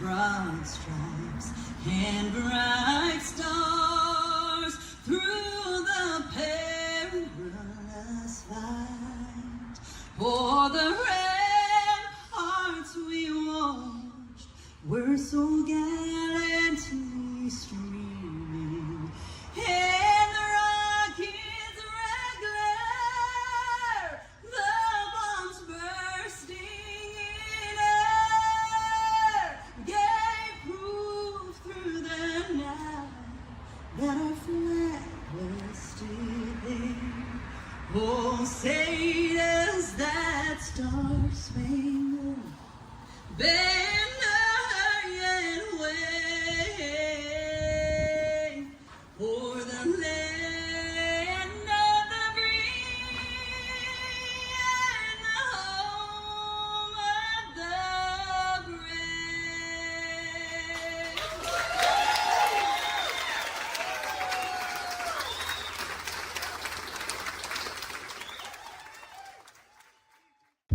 broad stripes and bright stars through the perilous fight. For the ramparts we watched were so gallantly streaming, and the rockets regular, the bombs bursting in air, gave proof through the night that our flag was still there. Oh, say does that star-spangled banner yet wave for the land of the free and the home of the brave?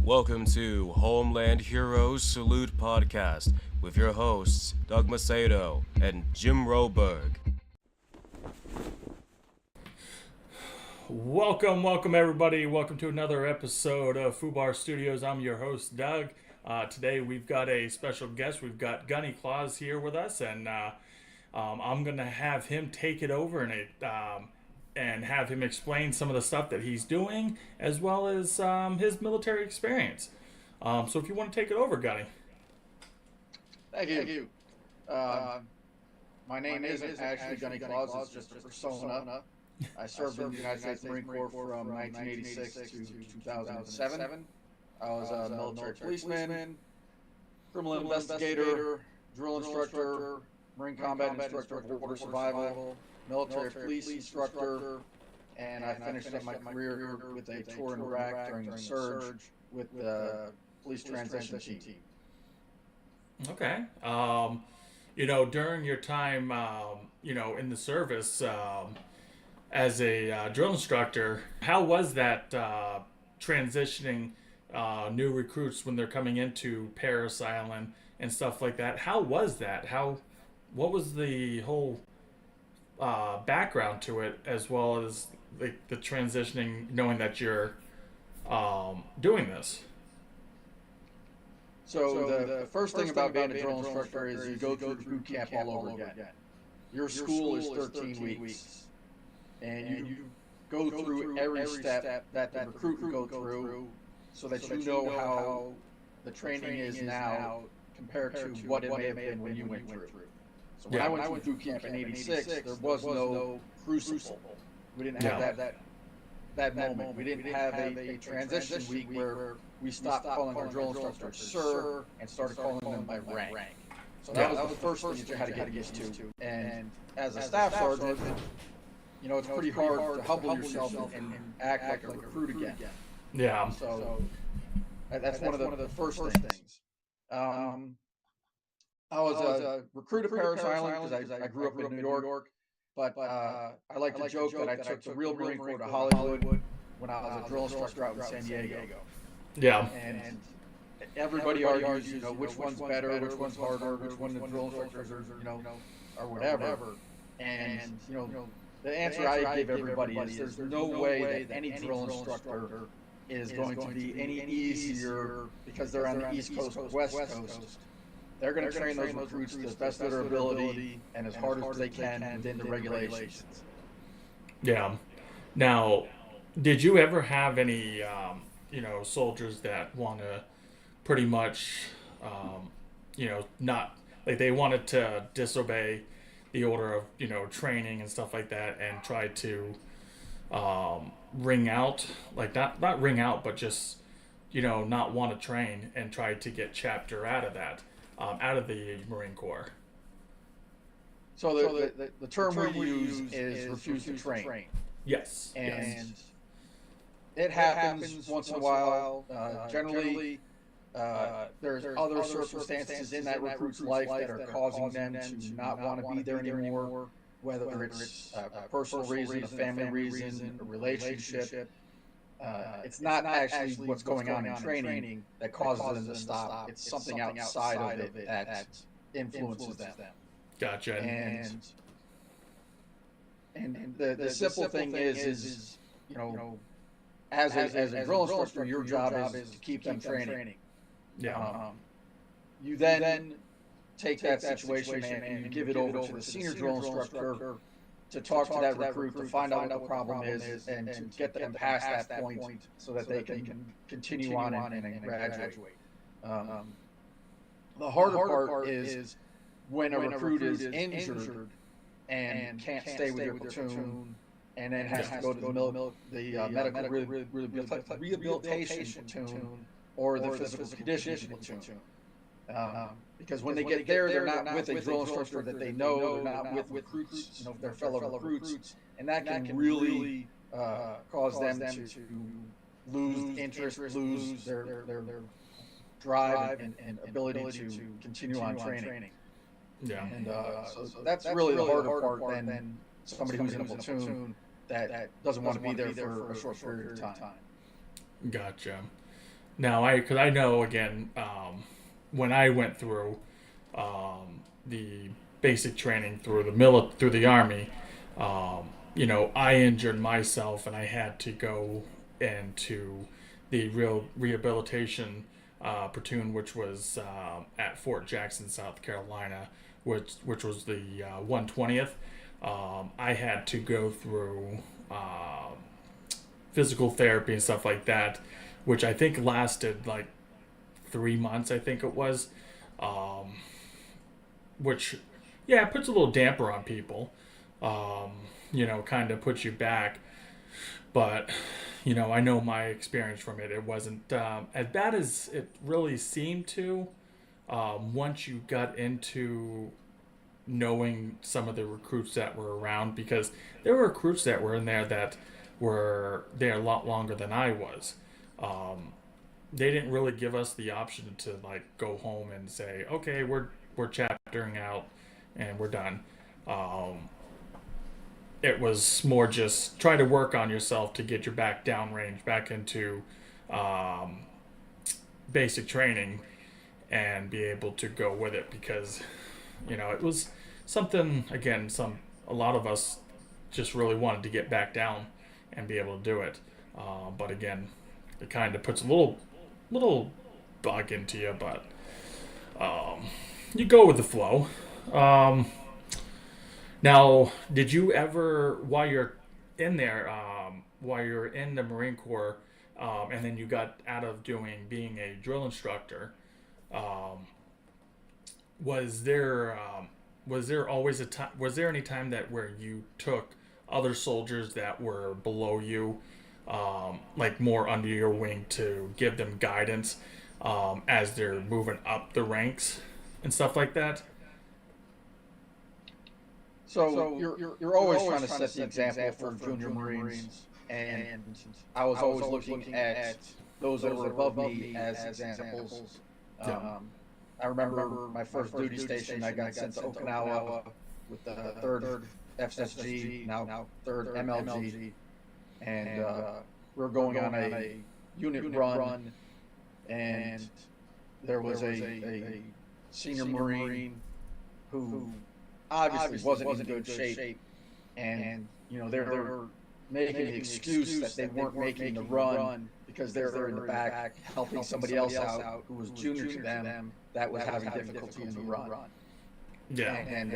Welcome to Homeland Heroes Salute podcast with your hosts, Doug Macedo and Jim Roberg. Welcome everybody. Welcome to another episode of Fubar Studios. I'm your host, Doug. Today we've got a special guest. We've got Gunny Claus here with us, and I'm going to have him take it over and have him explain some of the stuff that he's doing, as well as his military experience. So if you want to take it over, Gunny. Thank you. My name isn't actually Gunny Claus, it's just a persona. I served in the United States Marine Corps from 1986 to 2007. I was a military policeman, criminal investigator, drill instructor, Marine combat instructor, border survival, military police instructor, and I finished up my career with a tour in Iraq during the surge with the police transition team. Okay. During your time, in the service, as a drill instructor, how was that transitioning new recruits when they're coming into Paris Island and stuff like that? How was that? What was the whole background to it, as well as the transitioning, knowing that you're doing this? So the first thing about being a drill instructor is you go through boot camp all over again. Your school is 13 weeks, and you go through every step that the recruit would go through, so that you know how the training is now compared to what it may have been when you went through. So when I went through boot camp in '86, there was no crucible. We didn't have that moment. We didn't have a transition week where we stopped calling our drill instructors sir and started calling them by rank. So that was the first thing that you had to get used to. And as a staff sergeant, it's pretty hard to humble yourself and act like a recruit again. Yeah. So that's one of the first things. I was a recruit at Paris Island because I grew up in New York, but I like to joke that I took the real Marine Corps to Hollywood when I was a drill instructor out in San Diego. Yeah. And everybody argues, which one's better, which one's harder, which one the drill instructors are, or whatever. And, the answer I give everybody is there's no way that any drill instructor is going to be any easier because they're on the East Coast or West Coast. They're going to train those recruits to the best of their ability and as hard as they can within the regulations. Yeah. Now, did you ever have any, soldiers that want to pretty much, not, like they wanted to disobey the order of, training and stuff like that and try to ring out, like not ring out, but just, not want to train and try to get chapter out of that? Out of the Marine Corps. So the term we use is refuse to train. Yes. And it happens once in a while. Generally, there's other circumstances in that recruit's life that are causing them to not want to be there anymore, whether it's a personal reason, a family reason, a relationship. It's not actually what's going on in training that causes them to stop. It's something outside of it that influences them. Gotcha. And the simple thing is as a drill instructor, your job is to keep them training. Yeah. You then take that situation and you give it over to the senior drill instructor to talk to that recruit to find out what the problem is and to get them past that point so that they can continue on and graduate. The harder part is when a recruit is injured and can't stay with your platoon and then has to go to the medical rehabilitation platoon or the physical conditioning platoon. Because when they get there, they're not with a drill instructor that they know, they're not with recruits, their fellow recruits, and that can really cause them to lose interest, lose their drive and ability to continue on training. Yeah. And so that's really the harder part than somebody who's in a platoon that doesn't want to be there for a short period of time. Gotcha. Now, because I know, again, when I went through the basic training through the Army, I injured myself and I had to go into the rehabilitation platoon, which was at Fort Jackson, South Carolina, which was the 120th. I had to go through physical therapy and stuff like that, which I think lasted like 3 months, I think it was, which, puts a little damper on people, kind of puts you back. But, I know my experience from it, it wasn't as bad as it really seemed to once you got into knowing some of the recruits that were around, because there were recruits that were in there that were there a lot longer than I was. They didn't really give us the option to go home and say, okay, we're chaptering out and we're done. It was more just try to work on yourself to get your back downrange, back into basic training and be able to go with it, because it was something, again, a lot of us just really wanted to get back down and be able to do it. But again, it kind of puts a little bug into you, but you go with the flow. Now, did you ever, while you're in there, while you're in the Marine Corps, and then you got out of being a drill instructor, was there always was there any time where you took other soldiers that were below you, more under your wing, to give them guidance as they're moving up the ranks and stuff like that? So you're always trying to set the example for junior Marines, and I was always looking at those that were above me as examples. I remember my first duty station, I got sent to Okinawa with the 3rd FSG, now 3rd MLG, and we were going on a unit run, and there was a senior Marine who obviously wasn't in good shape, and they were making the excuse that they weren't making the run because they're in the back helping somebody else out who was junior to them that was having difficulty in the run. Yeah. And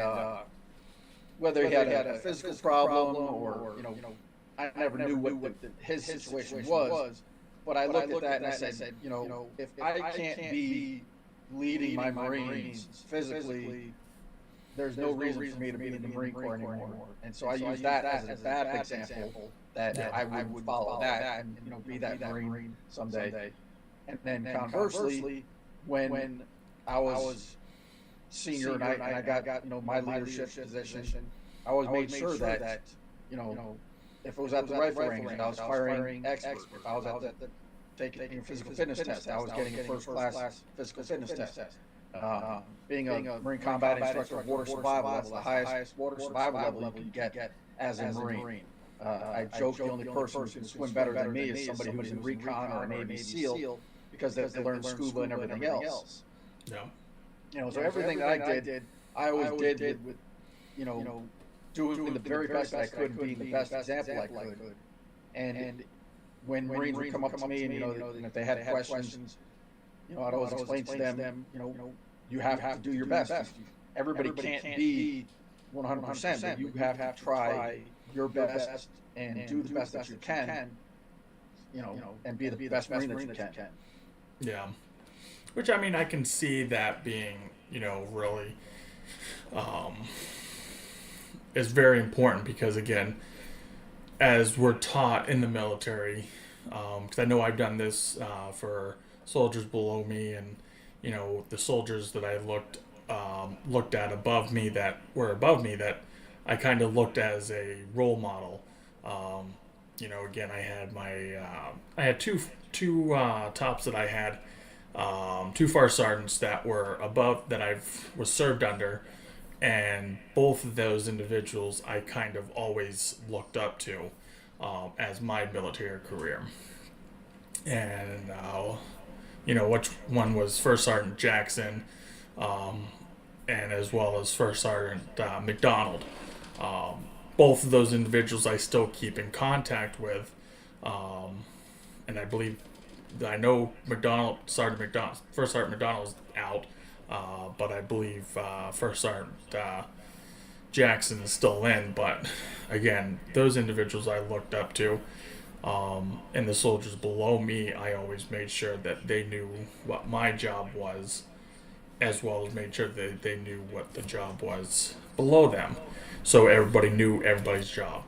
whether he had a physical problem or I never knew what his situation was, but I looked at that and I said, if I can't be leading my Marines physically, there's no reason for me to be in the Marine Corps anymore. And so I used that as a bad example that I would follow that and be that Marine someday. And then conversely, when I was senior and I got my leadership position, I always made sure that if it was at the rifle range, I was firing experts. If I was at the taking a physical fitness test, I was getting a first class physical fitness test. Being a Marine combat instructor of water survival, that's the highest water survival level you can get as a Marine. I joke the only person who can swim better than me is somebody who's in recon or a Navy SEAL, because they learn scuba and everything else. Yeah. So everything that I did, I always did with, you know, doing the very best that I could, being the best example I could. And when Marines would come up to me and, and if they had questions, I'd always explain to them, you have to do your best. Everybody can't be 100%, but you have to try your best and do the best that you can, and be the best Marine that you can. Yeah. Which, I mean, I can see that being, really is very important because, again, as we're taught in the military, because I know I've done this for soldiers below me and, the soldiers that I looked at above me that were above me that I kind of looked as a role model. Again, I had two tops that I had, two fire sergeants that were above that I was served under, and both of those individuals I kind of always looked up to as my military career. And which one was First Sergeant Jackson, and as well as First Sergeant McDonald. Both of those individuals I still keep in contact with, and I know First Sergeant McDonald's out, but I believe First Sergeant Jackson is still in. But again, those individuals I looked up to, and the soldiers below me, I always made sure that they knew what my job was, as well as made sure that they knew what the job was below them. So everybody knew everybody's job.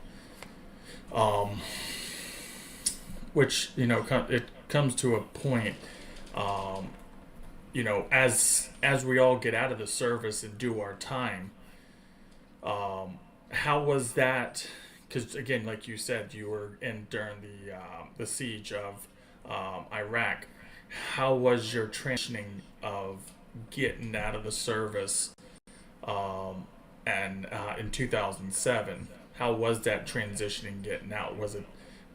Which, it comes to a point, as we all get out of the service and do our time, how was that? Because, again, like you said, you were in during the siege of Iraq. How was your transitioning of getting out of the service and in 2007? How was that transitioning getting out? Was it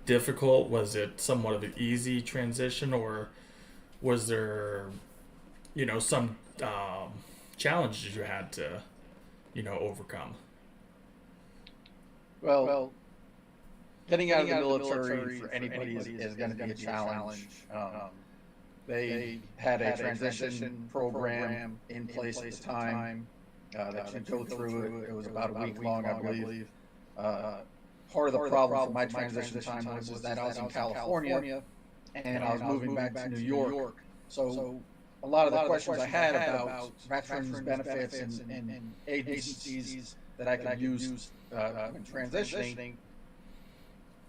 difficult? Was it somewhat of an easy transition, or was there, some challenges you had to, overcome? Well, getting out of the military for anybody is going to be a challenge. They had a transition program in place at the time that you go through. It was about a week long, I believe. Part of the problem for my transition time was that I was in California and I was moving back to New York. So a lot of the questions I had about veterans benefits and agencies that I could use when transitioning,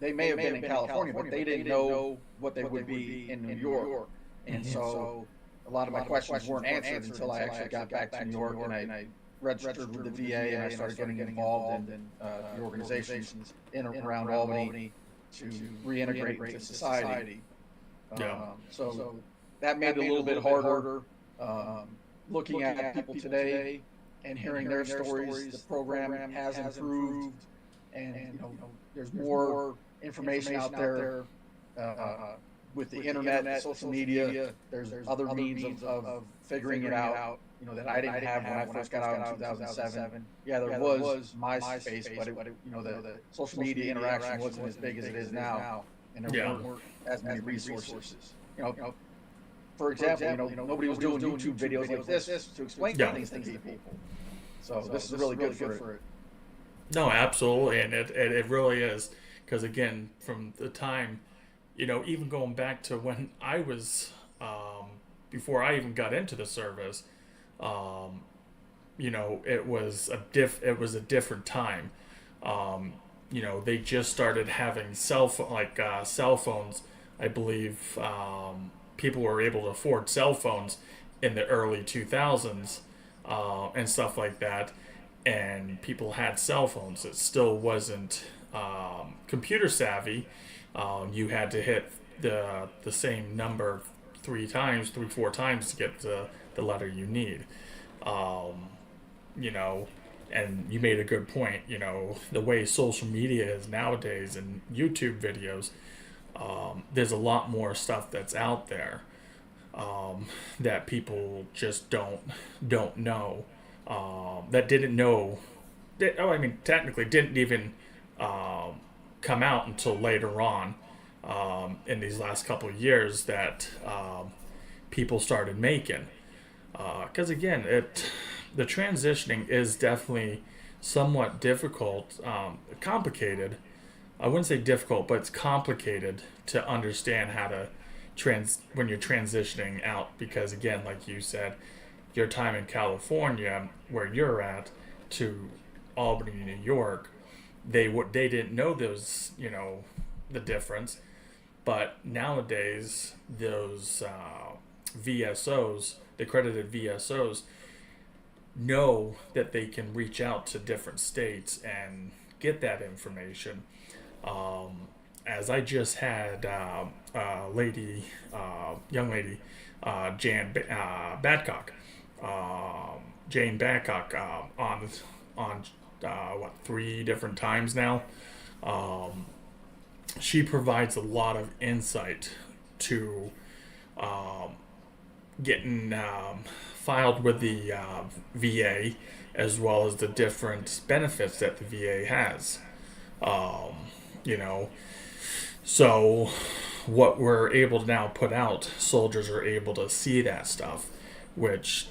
they may have been in California, but they didn't know what they would be in New York. And so a lot of my questions weren't answered until I actually got back to New York and I registered with the VA and I started getting involved in the organizations in and around Albany to reintegrate into society. So that made it a little bit harder. Looking at people today and hearing their stories, the program has improved, and there's more information out there with the internet, social media. There's other means of figuring it out. That I didn't have when I first got out in 2007. Yeah, there was MySpace, but the social media interaction wasn't as big as it is now, and there weren't as many resources. For example, nobody was doing YouTube videos like this to explain things to people. So this is really good for it. No, absolutely, and it really is, because again, from the time, even going back to when I was, before I even got into the service, it was a different time. They just started having cell phones. I believe people were able to afford cell phones in the early 2000s and stuff like that, and people had cell phones. It still wasn't computer savvy. You had to hit the same number 4 times to get the letter you need. And you made a good point. The way social media is nowadays and YouTube videos, there's a lot more stuff that's out there. that people just don't know, that didn't know. Technically didn't even come out until later on in these last couple of years that people started making. Because again, the transitioning is definitely somewhat difficult, complicated. I wouldn't say difficult, but it's complicated to understand how to when you're transitioning out. Because again, like you said, your time in California, where you're at, to Albany, New York, they didn't know those, the difference. But nowadays, those VSOs, the accredited VSOs, know that they can reach out to different states and get that information. As I just had young lady, Jane Badcock, on 3 different times now. She provides a lot of insight to getting filed with the VA, as well as the different benefits that the VA has. So what we're able to now put out, soldiers are able to see that stuff, which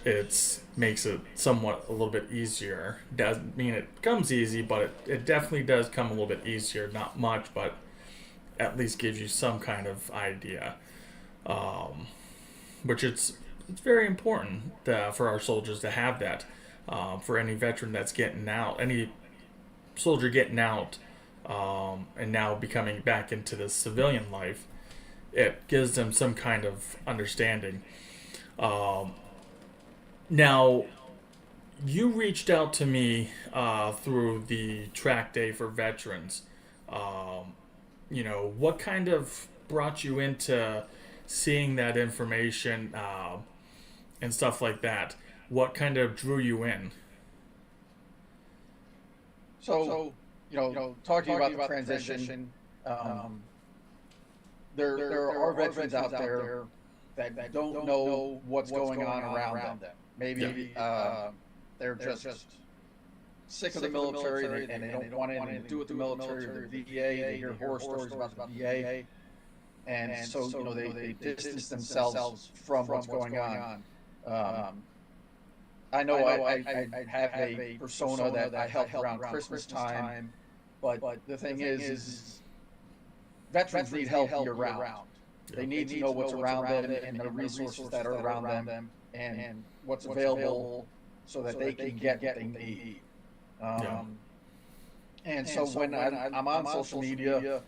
makes it somewhat a little bit easier. Doesn't mean it comes easy, but it definitely does come a little bit easier. Not much, but at least gives you some kind of idea. Which it's very important for our soldiers to have that. For any veteran that's getting out, any soldier getting out, and now becoming back into the civilian life, it gives them some kind of understanding. Now, you reached out to me through the track day for veterans. What kind of brought you into seeing that information and stuff like that? What kind of drew you in? So talking about the transition, there are veterans out there that don't know what's going on around them. Maybe they're just sick of the military and they don't want anything to do with the military or the VA. They hear horror stories about the VA, and so they distance themselves from what's going on. I know I have a persona that I help around Christmas time, but the thing is veterans need help year-round. They need to know what's around them and the resources that are around them and what's available so that they can get what they need. And so when I'm on social media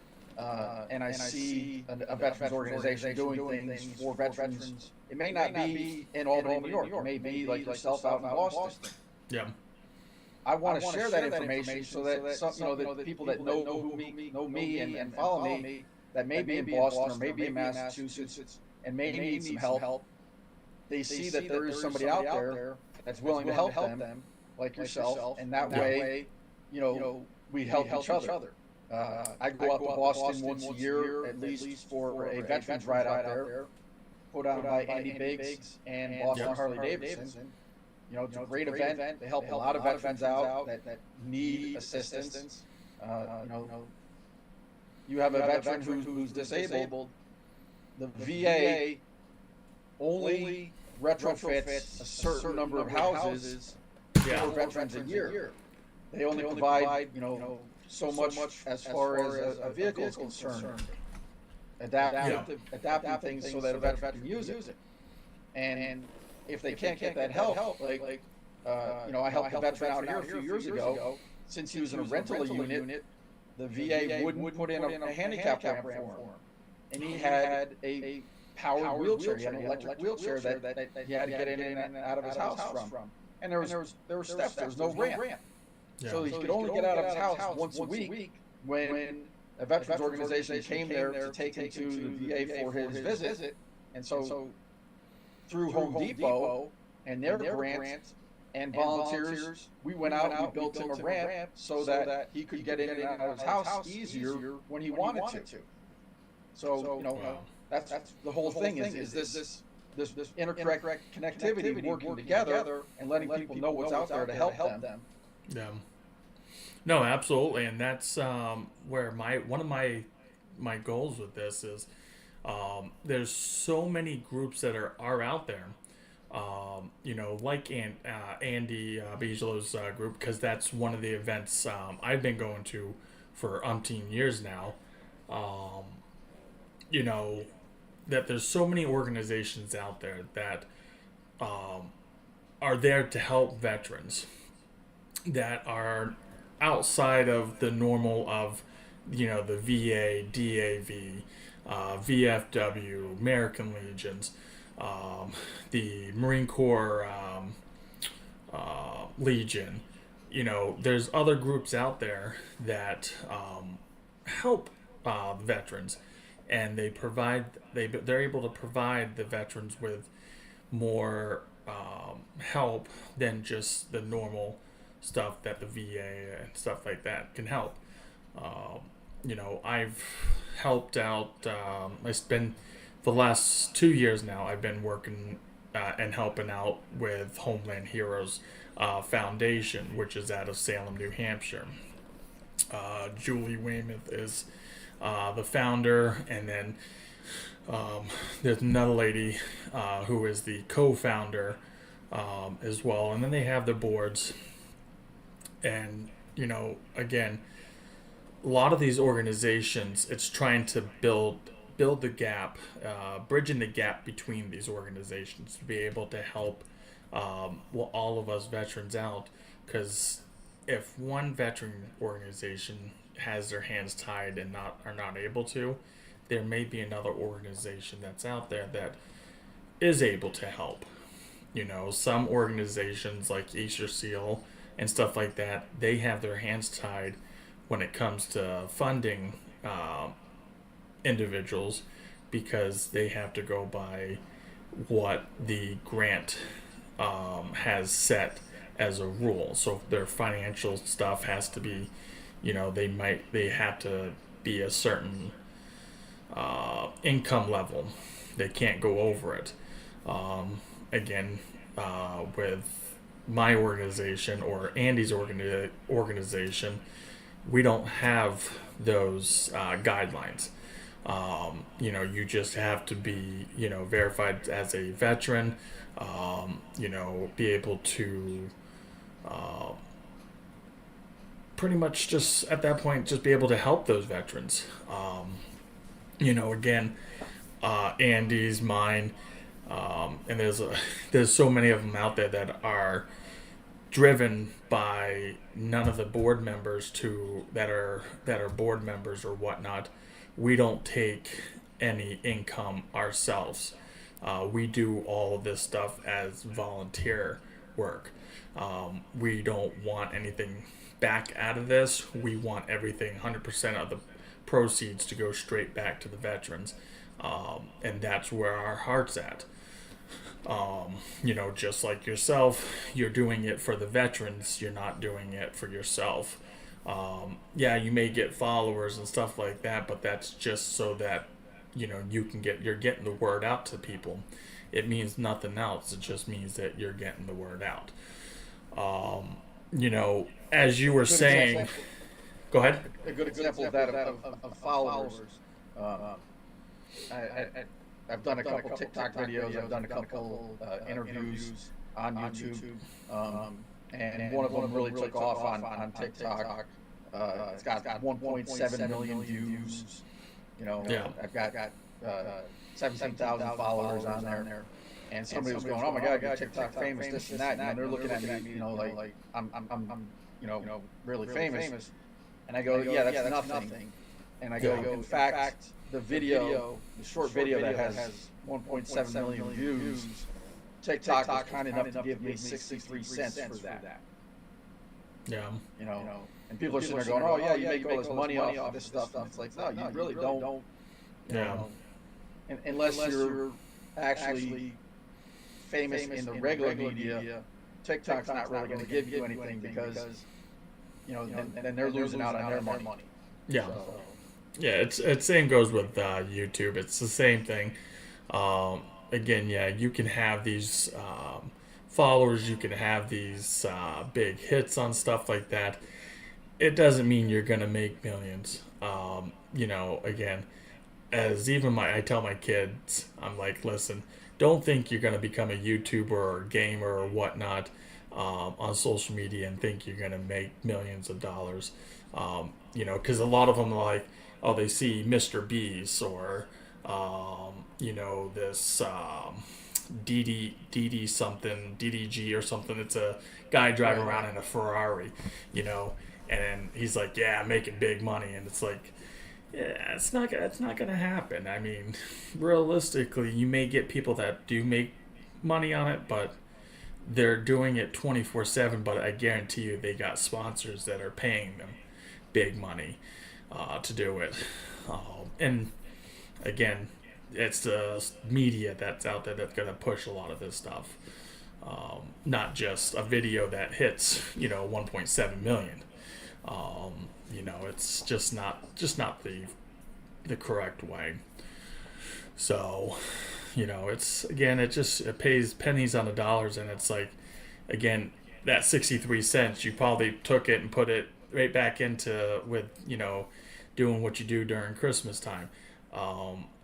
and I see a veterans organization doing things for veterans, it may not be in Albany, New York. It may be like yourself out in Boston. Yeah. I want to share that information so that the people that know me and follow me that may be in Boston or maybe in Massachusetts and may need some help, they see that there is somebody out there that's willing to help them, like yourself, and that way, we help each other. I go out to Boston once a year, at least for a veterans ride out there, put on by Andy Biggs and Boston Harley Davidson. It's a great event. They help a lot of veterans out that need assistance. You have a veteran who's disabled. The VA only retrofits a certain number of houses for veterans a year. They only provide, so much as far as a vehicle is concerned. Adapting things so that a veteran can use it. And if they can't get that help, I helped a veteran out here a few years ago. Since he was in a rental unit, the VA wouldn't put in a handicap ramp for him. And he had a powered wheelchair, he had an electric wheelchair that he had to get in and out of his house from. And there were steps, there was no ramp. So he could only get out of his house once a week when a veterans organization came there to take him to the VA for his visit. And so through Home Depot and their grant and volunteers, we went out and we built him a ramp so that he could get in and out of his house easier when he wanted to. So, that's the whole thing is this this interconnectivity working together and letting people know what's out there to help them. Yeah. No, absolutely, and that's where one of my goals with this is. There's so many groups that are out there, like Andy Bigelow's group, because that's one of the events I've been going to for umpteen years now. That there's so many organizations out there that are there to help veterans that are outside of the normal of, the VA, DAV, VFW, American Legions, the Marine Corps Legion. There's other groups out there that help veterans, and they're able to provide the veterans with more help than just the normal stuff that the VA and stuff like that can help. I've helped out. It's been the last 2 years now. I've been working and helping out with Homeland Heroes Foundation, which is out of Salem, New Hampshire. Julie Weymouth is the founder, and then there's another lady who is the co-founder as well. And then they have the boards, and again, a lot of these organizations, it's trying to build the gap, bridging the gap between these organizations to be able to help all of us veterans out. Because if one veteran organization has their hands tied and are not able to, there may be another organization that's out there that is able to help. Some organizations like Easter Seal and stuff like that, they have their hands tied when it comes to funding individuals, because they have to go by what the grant has set as a rule. So their financial stuff has to be, they have to be a certain income level. They can't go over it. With my organization or Andy's organization, we don't have those guidelines. You just have to be, verified as a veteran, be able to pretty much just at that point, just be able to help those veterans. Andy's, mine, and there's so many of them out there that are driven by none of the board members that are board members or whatnot. We don't take any income ourselves. We do all of this stuff as volunteer work. We don't want anything back out of this. We want everything, 100% of the proceeds to go straight back to the veterans. And that's where our heart's at. Just like yourself, you're doing it for the veterans, you're not doing it for yourself. You may get followers and stuff like that, but that's just so that you're getting the word out to people. It means nothing else. It just means that you're getting the word out. As you were saying, go ahead. A good example of that of followers. I've done a couple TikTok videos. I've done a couple interviews on YouTube, and one of them really took off on TikTok. It's got 1.7 million views. I've got 17,000 followers on there. And somebody was going, "Oh my God, you're TikTok famous, this and that." And they're looking at me, like I'm really famous. And I go, "Yeah, that's nothing." And I go, "In fact, the short video that has 1.7 million views, TikTok was kind enough to give me 63 cents for that." Yeah. And people are sitting there going, "Oh yeah, you make all this money off of this stuff." And it's like, no, you really don't. Unless you're actually famous in the regular media, TikTok's not really going to give you anything because, then they're losing out on their money. Yeah. Yeah, it's same goes with YouTube. It's the same thing. again, yeah, you can have these followers, you can have these big hits on stuff like that. It doesn't mean you're gonna make millions. Again, as even I tell my kids, I'm like, listen, don't think you're gonna become a YouTuber or gamer or whatnot on social media and think you're gonna make millions of dollars. Because a lot of them are like, oh, they see Mr. Beast or this DD something, DDG or something. It's a guy driving around in a Ferrari, and he's like, yeah, I'm making big money, and it's like, yeah, it's not gonna happen. I mean, realistically, you may get people that do make money on it, but they're doing it 24/7. But I guarantee you, they got sponsors that are paying them big money to do it. And again, it's the media that's out there that's gonna push a lot of this stuff. Not just a video that hits 1.7 million. It's just not the correct way. So, it pays pennies on the dollars, and it's like, again, that 63 cents, you probably took it and put it right back into with, doing what you do during Christmas time.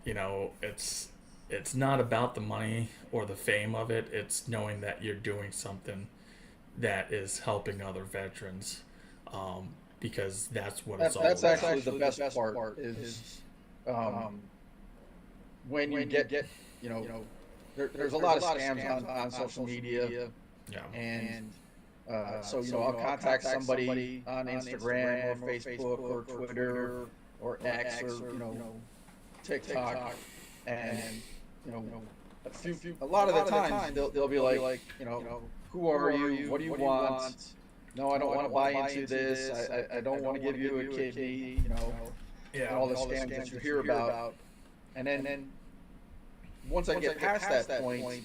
It's not about the money or the fame of it. It's knowing that you're doing something that is helping other veterans. Because that's what it's all about. That's actually the best part is when you get there's a lot of scams on social media. Yeah. And so I'll contact somebody on Instagram or Facebook or Twitter or X or TikTok, and a lot of the times they'll be like, who are you? What do you want? No, I don't want to buy into this. I don't want to give you a kidney, and all the scams that you hear about. And then once I get past that point,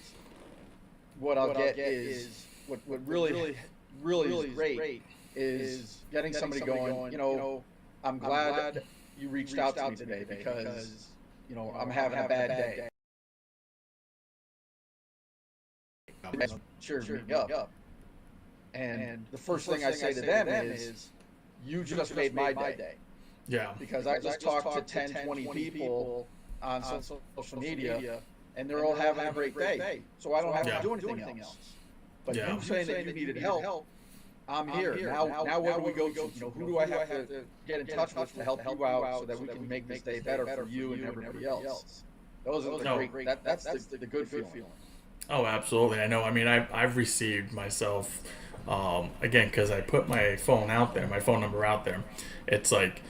what I'll get is what really is great is getting somebody going, I'm glad you reached out to me today because, I'm having a bad day. Cheers me up. And the first thing I say to them is, you just made my day. Yeah. Because I just talked to 10, 20 people on social media, and they're all having a great day. So I don't have to do anything else. But you saying that you needed help, I'm here. Now where do we go to? Who do I have to get in touch with to help you out so that we can make this day better for you and everybody else? Those are the great. That's the good feeling. Oh, absolutely. I know. I mean, I've received myself, again, because I put my phone number out there. It's like,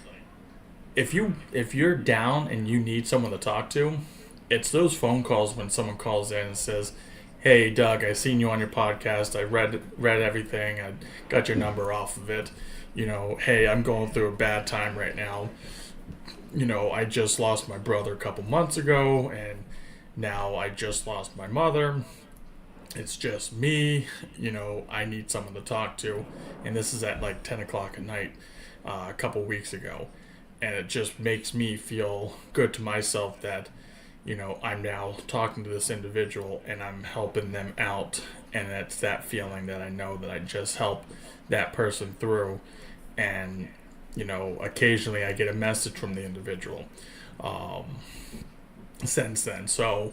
if you're down and you need someone to talk to, it's those phone calls when someone calls in and says, hey, Doug, I seen you on your podcast. I read everything. I got your number off of it. Hey, I'm going through a bad time right now. I just lost my brother a couple months ago, and now I just lost my mother. It's just me. I need someone to talk to. And this is at like 10 o'clock at night a couple weeks ago. And it just makes me feel good to myself that, I'm now talking to this individual and I'm helping them out. And it's that feeling that I know that I just helped that person through. And, occasionally I get a message from the individual since then. So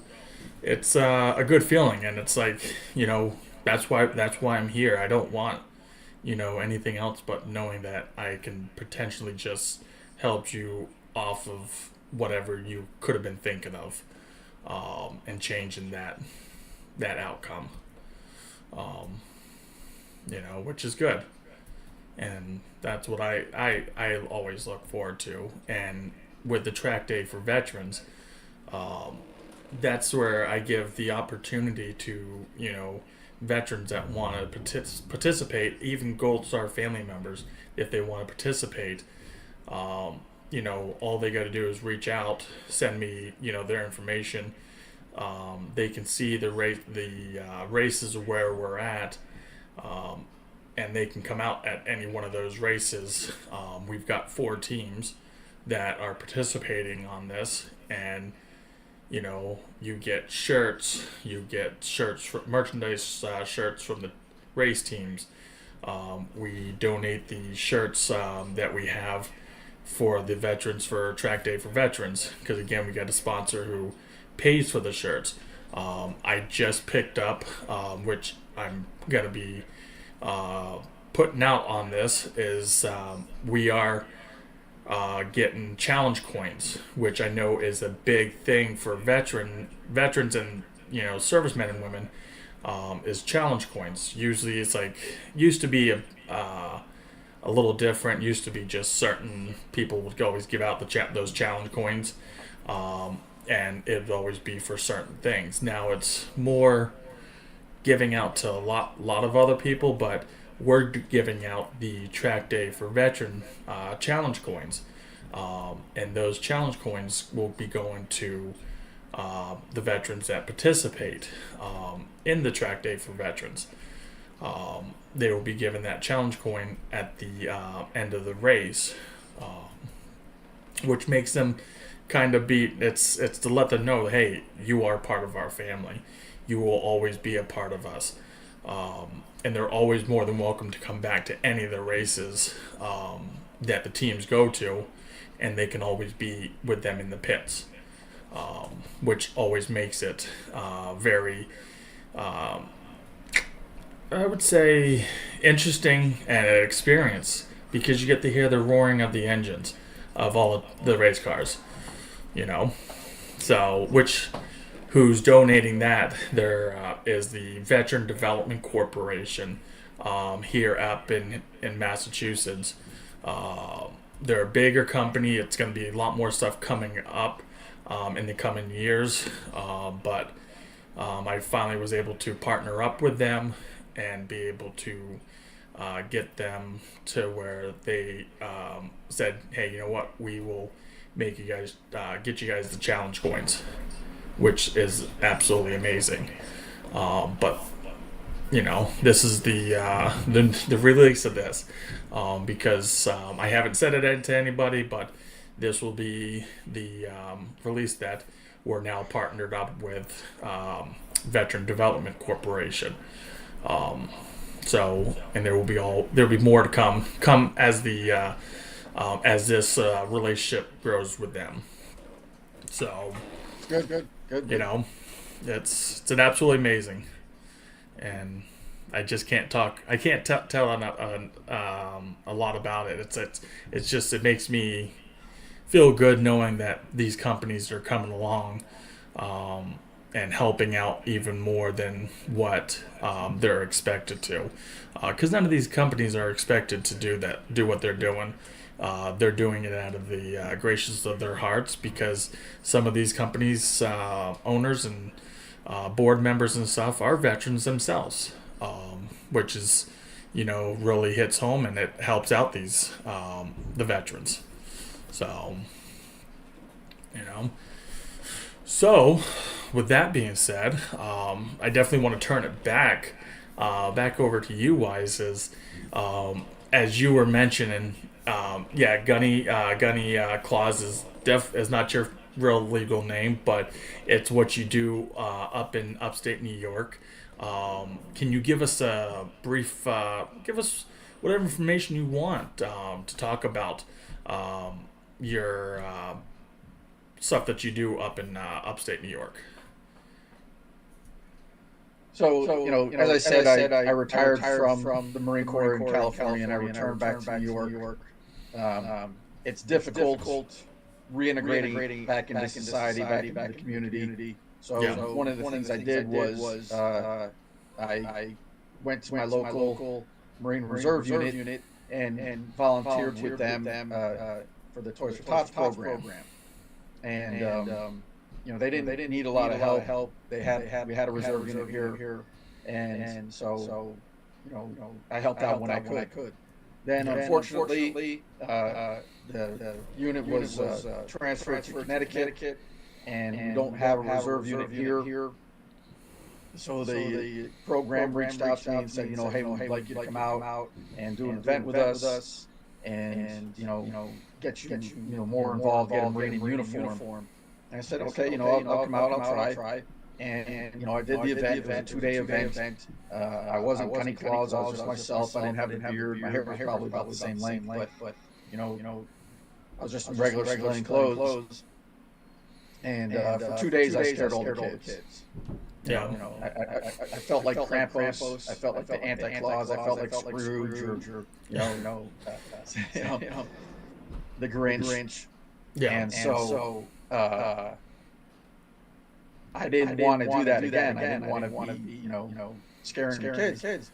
it's a good feeling. And it's like, that's why I'm here. I don't want, anything else but knowing that I can potentially just help you off of whatever you could have been thinking of, and changing that outcome, which is good. And that's what I always look forward to. And with the track day for veterans, that's where I give the opportunity to, veterans that want to participate, even Gold Star family members, if they want to participate. All they got to do is reach out, send me, their information. They can see the races where we're at, and they can come out at any one of those races. We've got 4 teams that are participating on this, and You get shirts, merchandise shirts from the race teams. We donate the shirts that we have for the veterans for Track Day for Veterans, because again, we got a sponsor who pays for the shirts. I just picked up, which I'm going to be putting out on this, is we are getting challenge coins, which I know is a big thing for veterans and servicemen and women. Is challenge coins. Usually, it's like used to be a little different. Used to be just certain people would always give out those challenge coins, and it'd always be for certain things. Now it's more giving out to a lot of other people, but we're giving out the Track Day for Veteran challenge coins, and those challenge coins will be going to the veterans that participate in the Track Day for Veterans. They will be given that challenge coin at the end of the race, which makes them kind of it's to let them know, hey, you are part of our family. You will always be a part of us. And they're always more than welcome to come back to any of the races that the teams go to, and they can always be with them in the pits, which always makes it very, I would say, interesting and an experience, because you get to hear the roaring of the engines of all of the race cars, So, who's donating that? There is the Veteran Development Corporation here up in Massachusetts. They're a bigger company. It's going to be a lot more stuff coming up in the coming years. But I finally was able to partner up with them and be able to get them to where they said, hey, you know what? We will make you guys, get you guys the challenge coins, which is absolutely amazing. But this is the release of this, because I haven't said it to anybody, but this will be the release that we're now partnered up with Veteran Development Corporation. And there'll be more to come as the as this relationship grows with them. So Good. It's an absolutely amazing, and I just can't talk. I can't tell a lot about it. It's just, it makes me feel good knowing that these companies are coming along and helping out even more than what they're expected to, because none of these companies are expected to do what they're doing. They're doing it out of the gracious of their hearts, because some of these companies, owners and board members and stuff, are veterans themselves, which is, really hits home, and it helps out these the veterans. So, So, with that being said, I definitely want to turn it back over to you, Wise, as you were mentioning. Gunny Claus is not your real legal name, but it's what you do up in upstate New York. Can you give us a brief, give us whatever information you want to talk about your stuff that you do up in upstate New York? So, as I said, I retired from the Marine Corps in California, and I returned back to New York. It's difficult reintegrating back into society, back into the community. So one of the things I did was I went to my local Marine Reserve unit and volunteered with them for the Toys for Tots program. And they didn't need a lot of help. We had a reserve unit here, and so I helped out when I could. Then unfortunately, the unit was transferred to Connecticut, and we don't have a reserve unit here. So the program reached out to me and said, hey, we'd like you to come out and do an event with us, and get you more involved, get a Marine uniform. And I said, okay, I'll come out, I'll try. And I did the event. It was a 2-day event. I wasn't Gunny Claus. I was just myself. I didn't have a beard. My hair was probably about the same length, but I was just in regular civilian clothes. And for 2 days, I scared all the kids. Yeah. I felt like Krampus. I felt like the Anti-Claus. I felt like Scrooge, or the Grinch. Yeah. And so I didn't want to do that again. I didn't want to be, scaring the kids.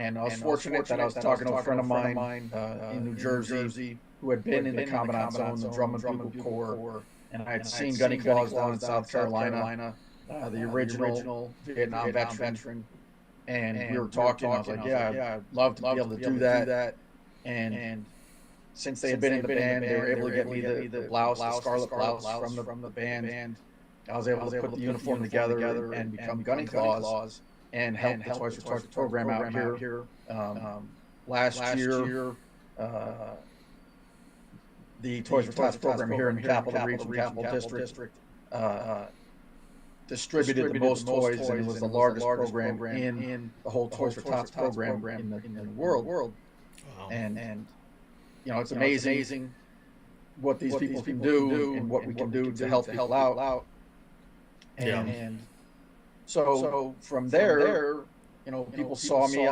And I was fortunate that I was talking to a friend of mine in New Jersey who had been in the Commandant Zone, the Drum and Bugle Corps, and I had seen Gunny Claus down in South Carolina, the original Vietnam veteran. And we were talking. I was like, yeah, I'd love to be able to do that. And since they had been in the band, they were able to get me the blouse, the scarlet blouse from the band. I was able to put the uniform together and become Gunny Claus and help the Toys for Tots program out here. Last year, the Toys for Tots program here in the Capital Region, Capital District, distributed the most toys, and it was the largest program in the whole Toys for Tots program in the world. Wow. And it's amazing what these people can do and what we can do to help people out. And so from there, people saw me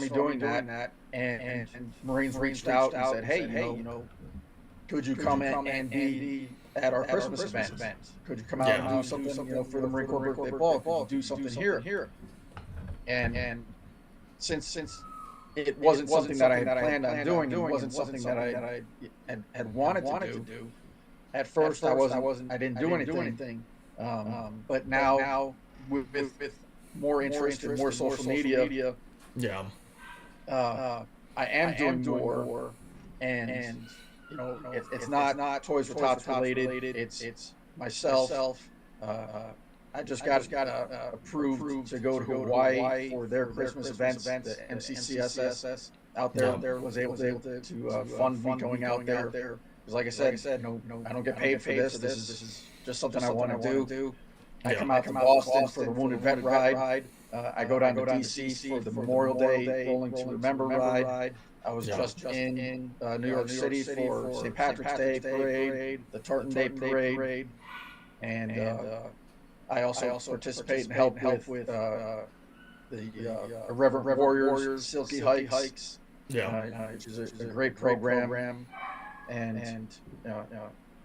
doing that, and Marines reached out and said, hey, could you come and be at our Christmas event? Could you come out and do something, for the Marine Corps birthday ball? Could you do something here? And since it wasn't something that I had planned on doing, it wasn't something that I had wanted to do. At first, I didn't do anything. But now with more interest and more social media, I am doing more, and it's not Toys for Tots related. It's myself. I just got approved to go to Hawaii for their Christmas events. The MCCSS out there was able to fund me going out there. Because like I said, I don't get paid for this. This is just something I want to do. I come out to Boston for the Wounded Vet Ride. I go down to DC for the Memorial Day Rolling to Remember Ride. I was just in New York City for St. Patrick's Day Parade, the Tartan Day Parade, and I also participate and help with the Irreverent Warriors Silky Hikes, which is a great program, and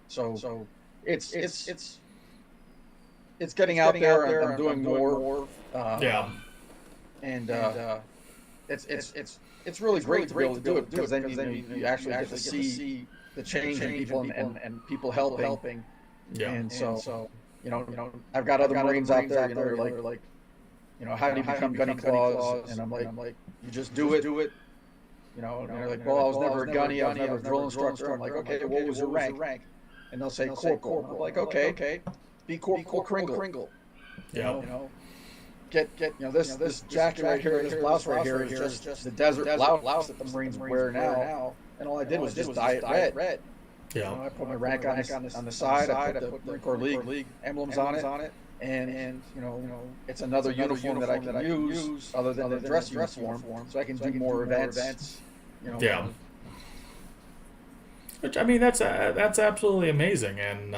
so it's getting out there. I'm doing more, and it's really great to be able to do it, because then you actually get to see the change in people and people helping. And so I've got other Marines out there, they're like, how do you become Gunny Claus? And I'm like, you just do it. And they're like, well, I was never a gunny, I was never a drill instructor. I'm like, okay, what was your rank? And they'll say corporal. I'm like, okay, be Corporal Kringle. Get this jacket right here, this blouse right here is just the desert blouse that the Marines wear now. And all I did was just dye it red. I put my rank on the side. I put the Marine Corps League emblems on it. And it's another uniform that I can use other than the dress uniform, so I can do more events. Which, I mean, that's absolutely amazing. And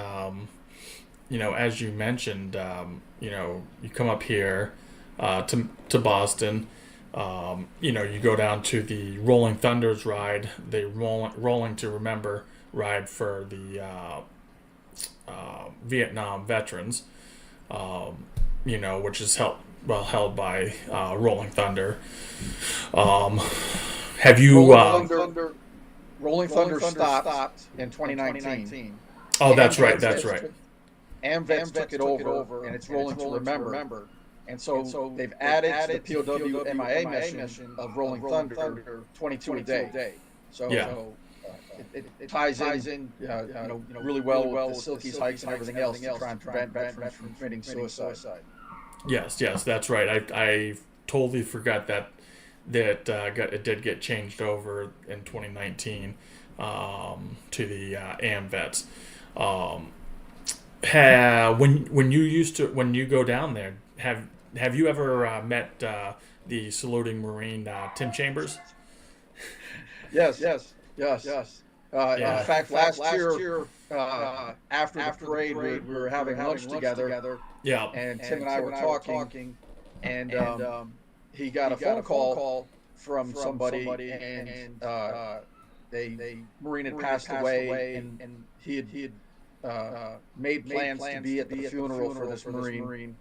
as you mentioned, you come up here to Boston. You go down to the Rolling Thunders ride, the Rolling to Remember ride for the Vietnam veterans. Which is held by Rolling Thunder. Have you? Rolling Thunder stopped in 2019. Oh, that's right. AMVETS took it over, and it's Rolling to Remember. And so they've added to the POW MIA mission of Rolling Thunder 22 a day. So it ties in really well with the Silkies hikes and everything else to try and prevent veterans from committing suicide. Yes, that's right. I totally forgot that it did get changed over in 2019 to the AMVETS. when you go down there, have you ever met the saluting Marine Tim Chambers? Yes. Yeah. In fact, last year, after the parade, we were having lunch together, Yeah. and Tim and I were talking, and he got a phone call from somebody, and they Marine had passed away, and he had made plans to be at the funeral for this Marine,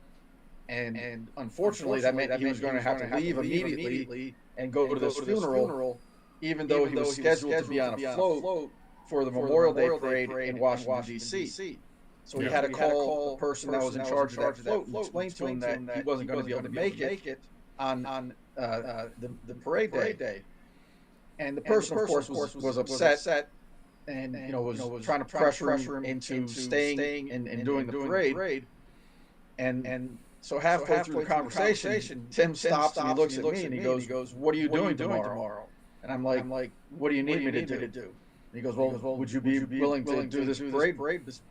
and unfortunately that meant he was going to have to leave immediately and go to this funeral, even though he was scheduled to be on a float for the Memorial Day parade in Washington, D.C. So he had to call the person that was in charge of that float and explain to him that he wasn't going to be able to make it on the parade day. And the person, of course, was upset, and was trying to pressure him into staying and doing the parade. And so halfway through the conversation, Tim stops and he looks at me and he goes, "What are you doing tomorrow?" And I'm like, "What do you need me to do?" And he goes, "Well, would you be willing to do this parade,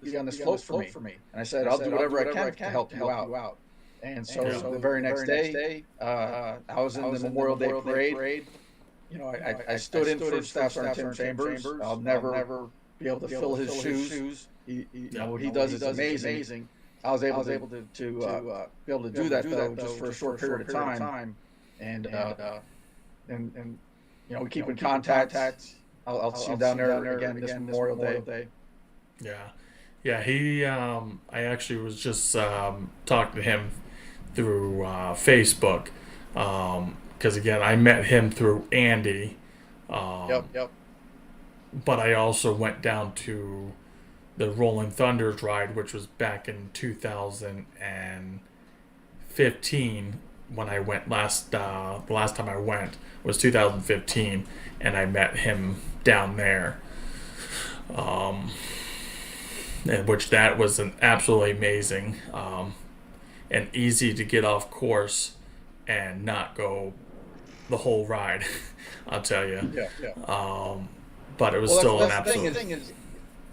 be on this float for me?" And I said, "I'll do whatever I can to help you out." And so the very next day, I was in the Memorial Day parade. I stood in for Staff Sergeant Tim Chambers. I'll never be able to fill his shoes. What he does is amazing. I was able to be able to do that though, just for a short period of time, and we keep in contact. I'll see him down there again this Memorial Day. Yeah. He I actually was just talking to him through Facebook, because again I met him through Andy. Yep. But I also went down to the Rolling Thunders ride, which was back in 2015 when I went last. The last time I went was 2015, and I met him down there. Which that was an absolutely amazing, and easy to get off course and not go the whole ride. I'll tell you. Yeah. But it was still an absolute. The thing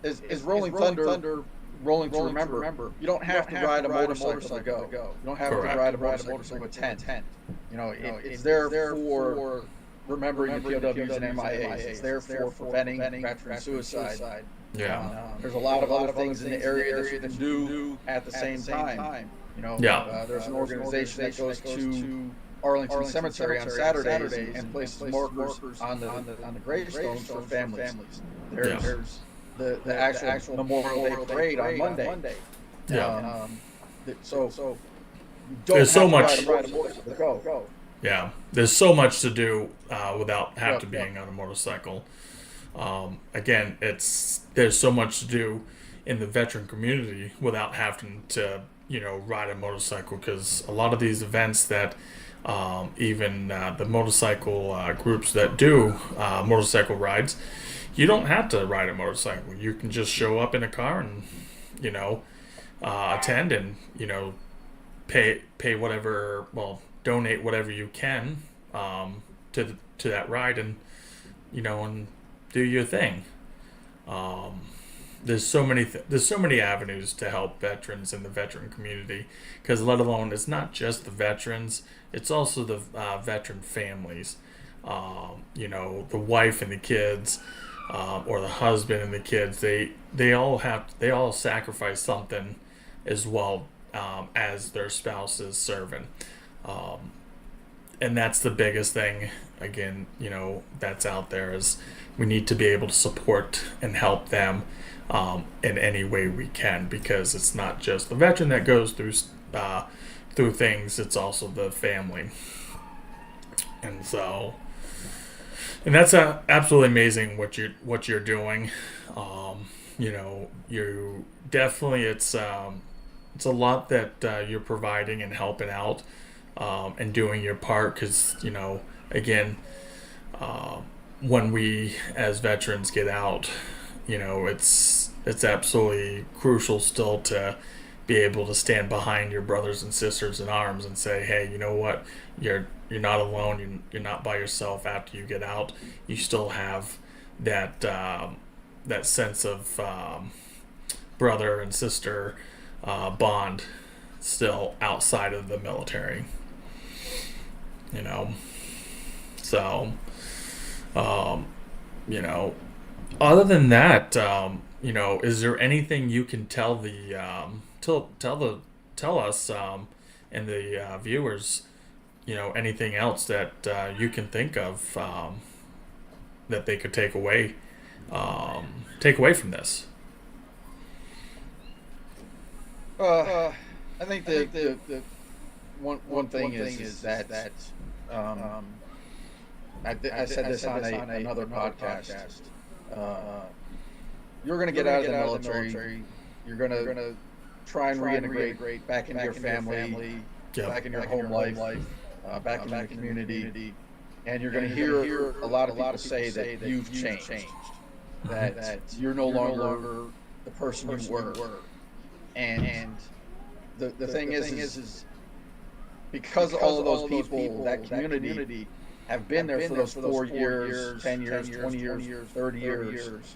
is Rolling Thunder, rolling to remember. You don't have to ride a motorcycle to go. You don't have to ride a motorcycle with tent. It's there for remembering the POWs and MIAs. It's there for preventing veteran suicide. Yeah. There's a lot of other things in the area that you can do at the same time. There's an organization that goes to Arlington Cemetery on Saturdays and places markers on the gravestones for families. There's the actual Memorial Day parade on Monday. So there's so much. Go. Yeah, there's so much to do without having being on a motorcycle. Again, there's so much to do in the veteran community without having to ride a motorcycle, because a lot of these events that even the motorcycle groups that do motorcycle rides, you don't have to ride a motorcycle. You can just show up in a car and attend and pay whatever, donate whatever you can to that ride, and and do your thing. There's so many avenues to help veterans in the veteran community, because let alone it's not just the veterans, it's also the veteran families. The wife and the kids, or the husband and the kids. They all sacrifice something as well, as their spouse is serving. And that's the biggest thing, again, that's out there, is we need to be able to support and help them in any way we can, because it's not just the veteran that goes through things, it's also the family. And that's absolutely amazing what you're doing. You definitely, it's a lot that you're providing and helping out, and doing your part, because again, when we as veterans get out, it's absolutely crucial still to be able to stand behind your brothers and sisters in arms and say, hey, you know what, you're not alone, you're not by yourself. After you get out, you still have that sense of brother and sister bond still outside of the military. You know, so you know, other than that, you know, is there anything you can tell the tell us and the viewers, you know, anything else that you can think of that they could take away from this? I think the one thing is that I said this on another podcast. You're going to get out of the military. You're going to try and reintegrate back into your family, back in your home life, back in your community, and you're going to hear a lot of people say that you've changed, that you're no longer the person you were, and the thing is because all of those people, that community, have been there for those 4 years, 10 years, 20 years, 30 years.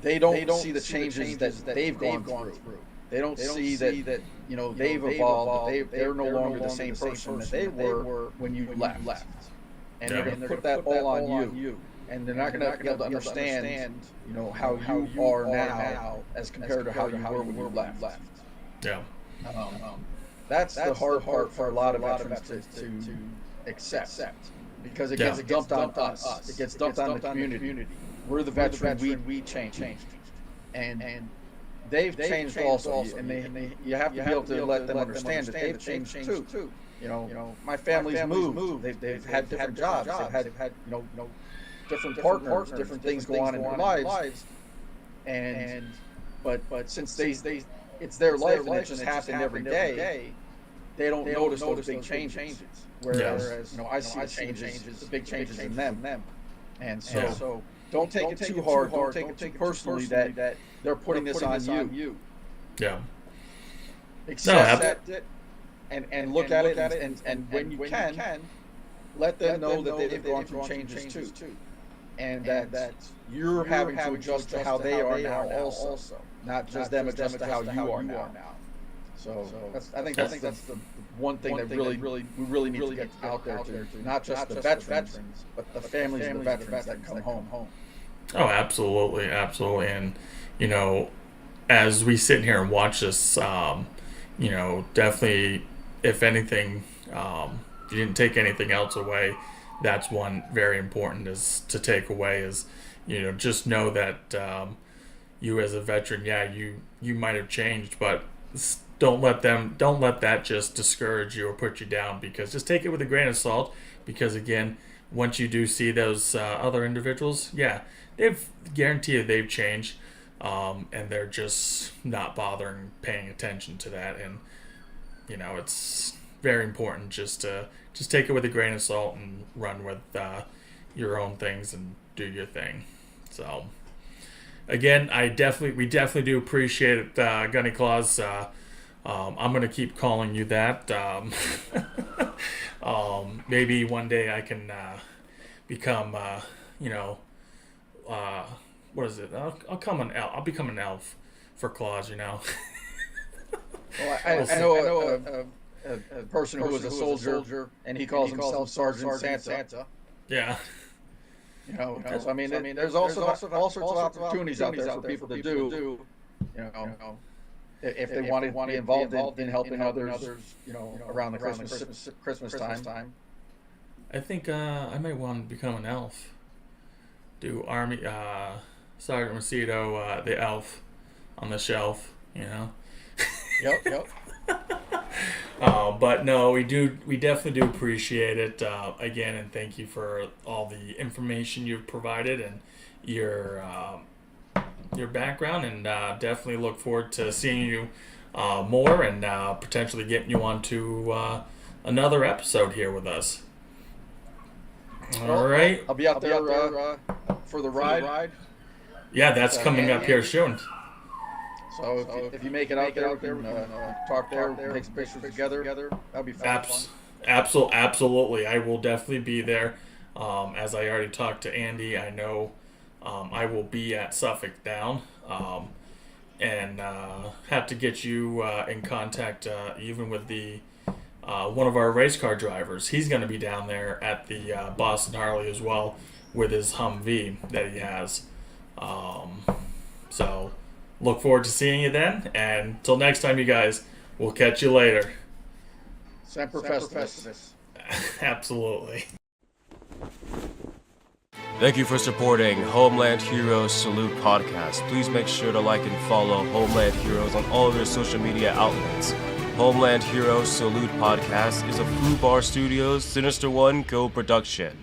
They don't see the changes that they've gone through. They don't see that you know they've evolved. They're no longer the same person that they were when you left. And they're going to put that all on you. And they're not going to be able to understand, you know, how you are now as compared to how you were when you left. Yeah. That's the hard part for a lot of veterans to accept, because it gets dumped on us. It gets dumped on the community. We're the veterans. We changed, and they've changed also. And you have to be able to let them understand that they've changed too. You know, my family's moved. They've had different jobs. They've had you know different partners, different things go on in their lives. And but since it's their life and it just happened every day, they don't notice those big changes. Whereas you know, I see the changes, the big changes in them. And so don't take it too hard. Don't take it too personally that they're putting this on you. Yeah. Accept it and look at it, and when you can, let them know that they've gone through changes too. And that you're having to adjust to how they are now also. Not just them adjust to how you are now. So I think that's the one thing that we really need to get out there to not just the veterans, but the families of the veterans that come home. Oh, absolutely. And you know, as we sit here and watch this, you know, definitely, if anything, you didn't take anything else away, that's one very important is to take away is, you know, just know that you as a veteran, you might have changed, but don't let that just discourage you or put you down, because just take it with a grain of salt, because again, once you do see those other individuals, they've guaranteed they've changed, and they're just not bothering paying attention to that. And you know, it's very important just to take it with a grain of salt and run with your own things and do your thing. So again, we definitely do appreciate it, Gunny Claus. I'm gonna keep calling you that. Maybe one day I can become, you know, what is it? I'll become an elf for Claus, you know. Well, I know a person who was a soldier, and he calls himself Sergeant Santa. Yeah. You know, so I mean, there's also all sorts of opportunities out there for people to do. You know, if they want to be involved in helping others, you know, around the Christmas time. I think I might want to become an elf. Do Army Sergeant Macedo, the elf on the shelf, you know. Yep. But no, we definitely do appreciate it again, and thank you for all the information you've provided and your background, and definitely look forward to seeing you more and potentially getting you onto another episode here with us. All right. I'll be out there for the ride. Yeah, that's coming up here soon. So if you make it out there, we can talk there, take some pictures together. That'll be fun. Absolutely. I will definitely be there. As I already talked to Andy, I know I will be at Suffolk Down. and have to get you in contact even with the one of our race car drivers. He's going to be down there at the Boston Harley as well with his Humvee that he has. So look forward to seeing you then, and until next time, you guys, we'll catch you later. Semper Festivus. Absolutely. Thank you for supporting Homeland Heroes Salute podcast. Please make sure to like and follow Homeland Heroes on all of their social media outlets. Homeland Heroes Salute podcast is a Fubar Studios Sinista1 co-production.